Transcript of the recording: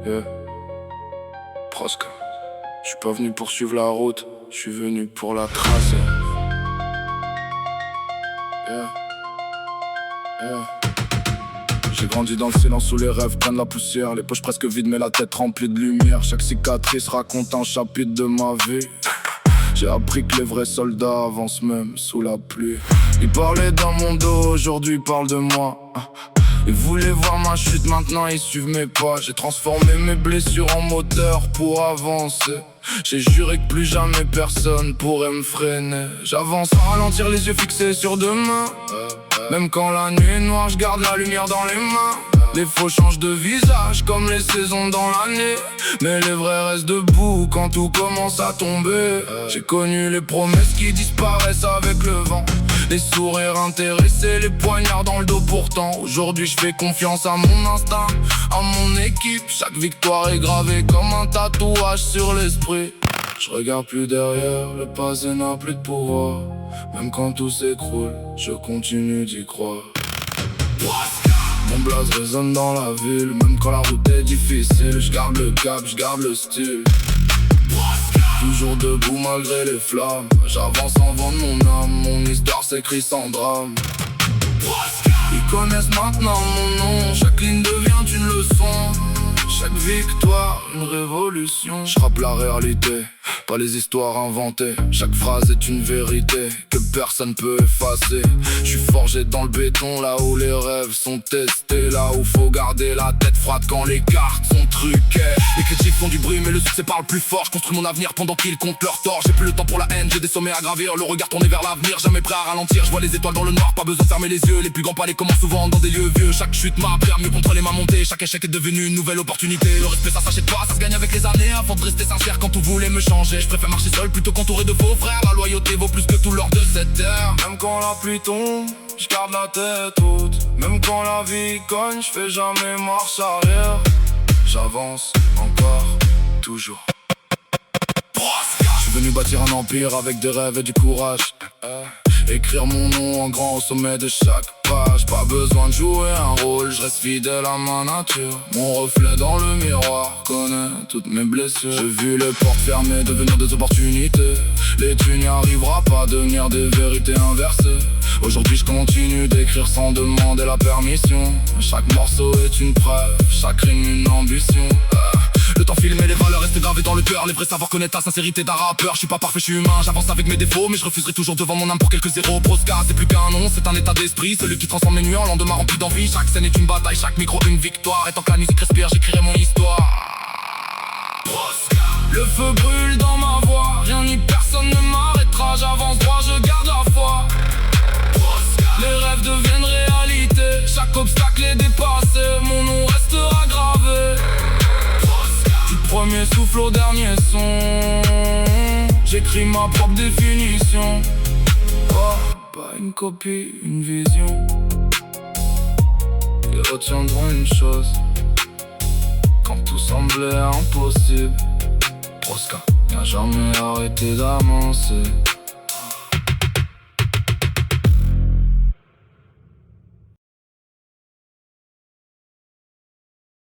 Yeah. Prosca. J'suis pas venu pour suivre la route, j'suis venu pour la tracer. Yeah. Yeah. J'ai grandi dans le silence où les rêves prennent la poussière. Les poches presque vides mais la tête remplie de lumière. Chaque cicatrice raconte un chapitre de ma vie. J'ai appris que les vrais soldats avancent même sous la pluie. Ils parlaient dans mon dos, aujourd'hui ils parlent de moi. Ils voulaient voir ma chute, maintenant ils suivent mes pas. J'ai transformé mes blessures en moteur pour avancer. J'ai juré que plus jamais personne pourrait me freiner. J'avance sans ralentir, les yeux fixés sur demain. Même quand la nuit est noire, je garde la lumière dans les mains. Les faux changent de visage comme les saisons dans l'année. Mais les vrais restent debout quand tout commence à tomber. J'ai connu les promesses qui disparaissent avec le vent. Les sourires intéressés, les poignards dans le dos pourtant. Aujourd'hui je fais confiance à mon instinct, à mon équipe. Chaque victoire est gravée comme un tatouage sur l'esprit. Je regarde plus derrière, le passé n'a plus de pouvoir. Même quand tout s'écroule, je continue d'y croire. Mon blaze résonne dans la ville, même quand la route est difficile. Je garde le cap, je garde le style. Toujours debout malgré les flammes. J'avance en vent de mon âme, mon histoire s'écrit sans drame. Ils connaissent maintenant mon nom, chaque ligne devient une leçon. Chaque victoire, une révolution. Je rappe la réalité, pas les histoires inventées. Chaque phrase est une vérité que personne peut effacer. Je suis forgé dans le béton, là où les rêves sont testés. Là où faut garder la tête froide quand les cartes sont truquées. Les critiques font du bruit mais le succès parle plus fort. Je construis mon avenir pendant qu'ils comptent leur tort. J'ai plus le temps pour la haine, j'ai des sommets à gravir. Le regard tourné vers l'avenir, jamais prêt à ralentir. Je vois les étoiles dans le noir, pas besoin de fermer les yeux. Les plus grands palais commencent souvent dans des lieux vieux. Chaque chute m'a appris à mieux contrôler ma montée. Chaque échec est devenu une nouvelle opportunité. Le respect ça s'achète pas, ça se gagne avec les années. Avant de rester sincère quand tout voulait me changer. Je préfère marcher seul plutôt qu'entouré de faux frères. La loyauté vaut plus que tout l'or de cette terre. Même quand la pluie tombe, je garde la tête haute. Même quand la vie cogne, je fais jamais marche arrière. J'avance encore, toujours. Je suis venu bâtir un empire avec des rêves et du courage. Écrire mon nom en grand au sommet de chaque page. Pas besoin de jouer un rôle, je reste fidèle à ma nature. Mon reflet dans le miroir connaît toutes mes blessures. J'ai vu les portes fermées devenir des opportunités. Les tu n'y arriveras pas, devenir des vérités inversées. Aujourd'hui je continue d'écrire sans demander la permission. Chaque morceau est une preuve, chaque rime une ambition. Le temps file mais les valeurs restent gravées dans le cœur. Les vrais savoir connaître la sincérité d'un rappeur. Je suis pas parfait, je suis humain, j'avance avec mes défauts. Mais je refuserai toujours devant mon âme pour quelques zéros. Prosca c'est plus qu'un nom, c'est un état d'esprit. Celui qui transforme les nuits en lendemain rempli d'envie. Chaque scène est une bataille, chaque micro une victoire. Et tant que la musique respire, j'écrirai mon histoire. Prosca. Le feu brûle dans ma voix, rien ni personne ne m'arrêtera. J'avance droit, je garde la foi. Prosca. Les rêves deviennent réalité, chaque obstacle est dépassé. Mon nom restera gravé. Premier souffle au dernier son, j'écris ma propre définition. Oh, pas une copie, une vision. Ils retiendront une chose, quand tout semblait impossible. Prosca n'a jamais arrêté d'avancer.